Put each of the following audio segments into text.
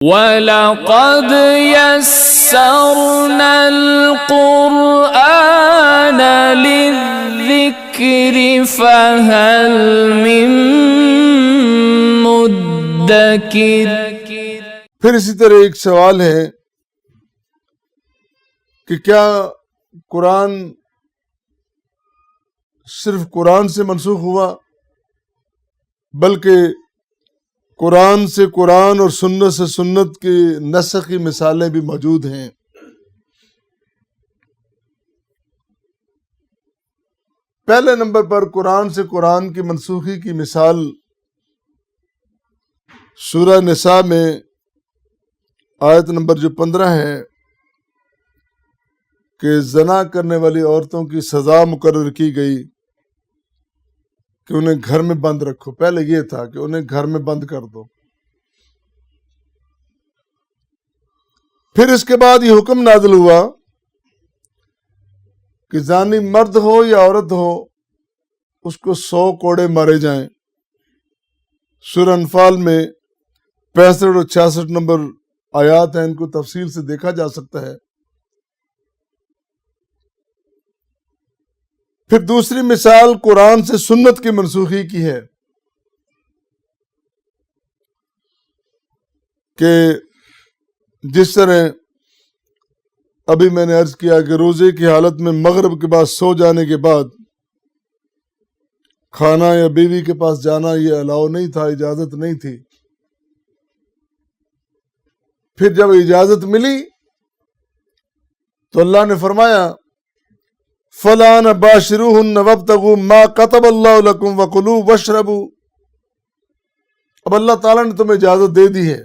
وَلَقَدْ يَسَّرْنَا الْقُرْآنَ لِلذِّكْرِ فَهَلْ مِن مُّدَّكِرٍ۔ پھر اسی طرح ایک سوال ہے کہ کیا قرآن صرف قرآن سے منسوخ ہوا، بلکہ قرآن سے قرآن اور سنت سے سنت کی نسخ کی مثالیں بھی موجود ہیں؟ پہلے نمبر پر قرآن سے قرآن کی منسوخی کی مثال سورہ نساء میں آیت نمبر جو 15 ہے کہ زنا کرنے والی عورتوں کی سزا مقرر کی گئی کہ انہیں گھر میں بند رکھو۔ پہلے یہ تھا کہ انہیں گھر میں بند کر دو، پھر اس کے بعد یہ حکم نازل ہوا کہ زانی مرد ہو یا عورت ہو اس کو 100 کوڑے مارے جائیں۔ سورہ انفال میں 65 اور 66 نمبر آیات ہیں، ان کو تفصیل سے دیکھا جا سکتا ہے۔ پھر دوسری مثال قرآن سے سنت کی منسوخی کی ہے کہ جس طرح ابھی میں نے عرض کیا کہ روزے کی حالت میں مغرب کے بعد سو جانے کے بعد کھانا یا بیوی کے پاس جانا یہ الاؤ نہیں تھا، اجازت نہیں تھی۔ پھر جب اجازت ملی تو اللہ نے فرمایا فَلَا بَاشِرُوهُنَّ وَابْتَغُوا مَا كَتَبَ اللَّهُ لَكُمْ وَكُلُوا وَاشْرَبُوا۔ اب اللہ تعالیٰ نے تمہیں اجازت دے دی ہے،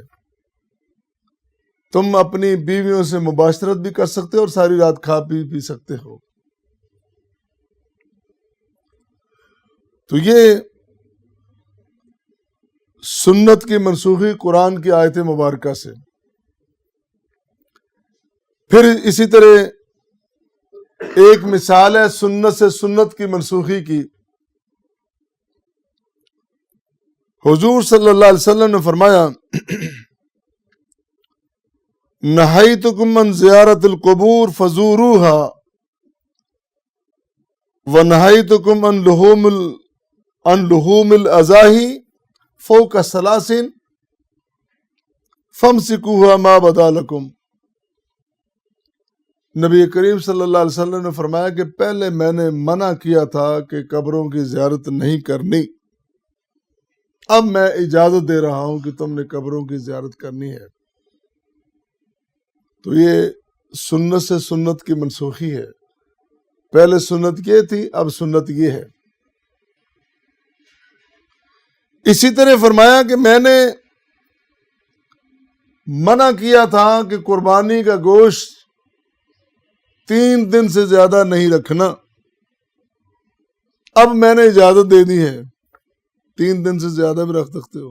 تم اپنی بیویوں سے مباشرت بھی کر سکتے ہو اور ساری رات کھا پی سکتے ہو۔ تو یہ سنت کی منسوخی قرآن کی آیت مبارکہ سے۔ پھر اسی طرح ایک مثال ہے سنت سے سنت کی منسوخی کی۔ حضور صلی اللہ علیہ وسلم نے فرمایا نہیتکم عن زیارت القبور فزوروها ونہیتکم عن لحوم الاضاحی فوق 3 فامسکوها ما بدا لکم۔ نبی کریم صلی اللہ علیہ وسلم نے فرمایا کہ پہلے میں نے منع کیا تھا کہ قبروں کی زیارت نہیں کرنی، اب میں اجازت دے رہا ہوں کہ تم نے قبروں کی زیارت کرنی ہے۔ تو یہ سنت سے سنت کی منسوخی ہے، پہلے سنت یہ تھی، اب سنت یہ ہے۔ اسی طرح فرمایا کہ میں نے منع کیا تھا کہ قربانی کا گوشت 3 دن سے زیادہ نہیں رکھنا، اب میں نے اجازت دے دی ہے، 3 دن سے زیادہ بھی رکھ سکتے ہو۔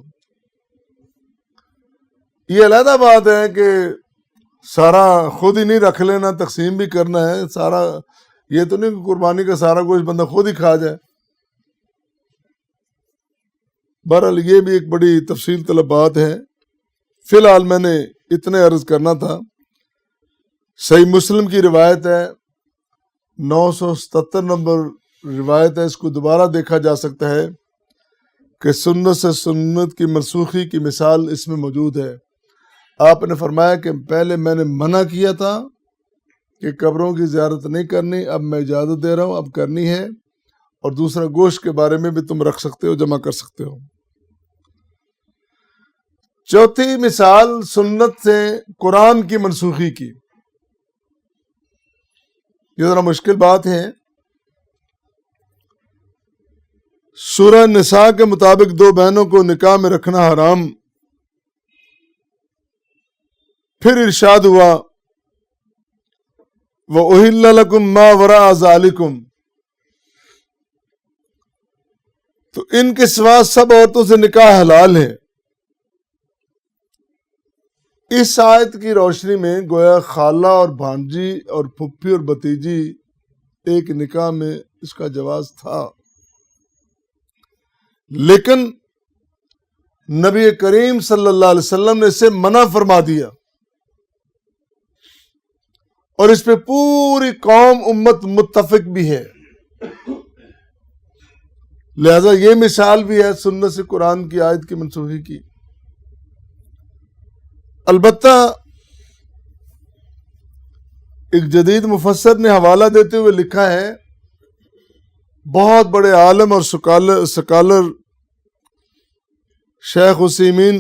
یہ علیحدہ بات ہے کہ سارا خود ہی نہیں رکھ لینا، تقسیم بھی کرنا ہے سارا، یہ تو نہیں کہ قربانی کا سارا گوشت بندہ خود ہی کھا جائے۔ بہرحال یہ بھی ایک بڑی تفصیل طلب بات ہے۔ فی الحال میں نے اتنے عرض کرنا تھا۔ صحیح مسلم کی روایت ہے، 977 نمبر روایت ہے، اس کو دوبارہ دیکھا جا سکتا ہے کہ سنت سے سنت کی منسوخی کی مثال اس میں موجود ہے۔ آپ نے فرمایا کہ پہلے میں نے منع کیا تھا کہ قبروں کی زیارت نہیں کرنی، اب میں اجازت دے رہا ہوں، اب کرنی ہے، اور دوسرا گوشت کے بارے میں بھی تم رکھ سکتے ہو، جمع کر سکتے ہو۔ چوتھی مثال سنت سے قرآن کی منسوخی کی، یہ ذرا مشکل بات ہے۔ سورہ نساء کے مطابق 2 بہنوں کو نکاح میں رکھنا حرام، پھر ارشاد ہوا وَأُحِلَّ لَكُم مَّا وَرَاءَ ذَلِكُمْ، تو ان کے سوا سب عورتوں سے نکاح حلال ہے۔ اس آیت کی روشنی میں گویا خالہ اور بھانجی اور پھپھی اور بھتیجی ایک نکاح میں اس کا جواز تھا، لیکن نبی کریم صلی اللہ علیہ وسلم نے اسے منع فرما دیا، اور اس پہ پوری قوم امت متفق بھی ہے۔ لہذا یہ مثال بھی ہے سنت سے قرآن کی آیت کی منسوخی کی۔ البتہ ایک جدید مفسر نے حوالہ دیتے ہوئے لکھا ہے، بہت بڑے عالم اور سکالر شیخ اسیمین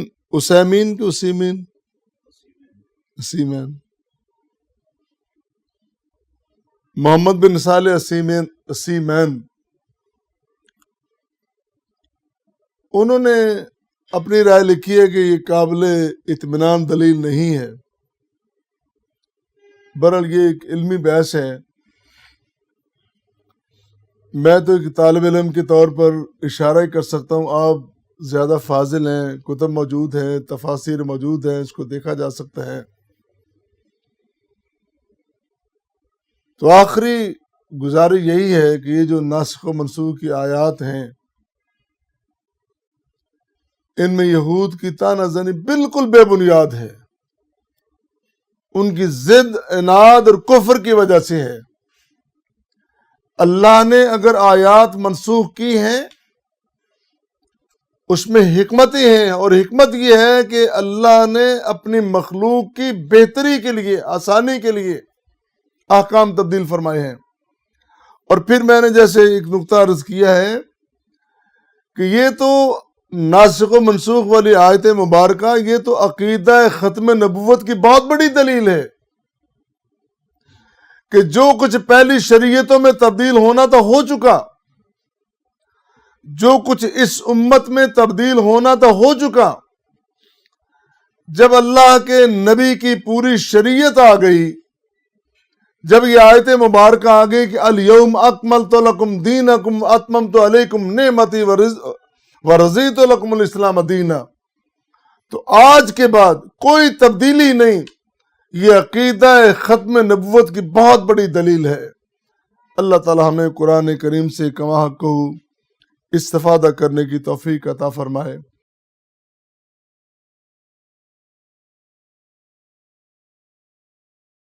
محمد بن صالح اسیمین، انہوں نے اپنی رائے لکھی ہے کہ یہ قابل اطمینان دلیل نہیں ہے۔ بہرحال یہ ایک علمی بحث ہے، میں تو ایک طالب علم کے طور پر اشارہ ہی کر سکتا ہوں، آپ زیادہ فاضل ہیں، کتب موجود ہیں، تفاسیر موجود ہیں، اس کو دیکھا جا سکتا ہے۔ تو آخری گزارش یہی ہے کہ یہ جو ناسخ و منسوخ کی آیات ہیں، ان میں یہود کی طعنہ زنی بالکل بے بنیاد ہے، ان کی ضد، عناد اور کفر کی وجہ سے ہے۔ اللہ نے اگر آیات منسوخ کی ہیں اس میں حکمتیں ہیں، اور حکمت یہ ہے کہ اللہ نے اپنی مخلوق کی بہتری کے لیے، آسانی کے لیے احکام تبدیل فرمائے ہیں۔ اور پھر میں نے جیسے ایک نقطہ عرض کیا ہے کہ یہ تو ناسخ و منسوخ والی آیت مبارکہ، یہ تو عقیدہ ختم نبوت کی بہت بڑی دلیل ہے کہ جو کچھ پہلی شریعتوں میں تبدیل ہونا تھا ہو چکا، جو کچھ اس امت میں تبدیل ہونا تھا ہو چکا۔ جب اللہ کے نبی کی پوری شریعت آ گئی، جب یہ آیت مبارکہ آ گئی کہ الیوم اکملت لکم دینکم اتممت علیکم نعمتی ورضیت لکم الاسلام دینا، تو آج کے بعد کوئی تبدیلی نہیں۔ یہ عقیدہ ختم نبوت کی بہت بڑی دلیل ہے۔ اللہ تعالی ہمیں قرآن کریم سے کما حق استفادہ کرنے کی توفیق عطا فرمائے۔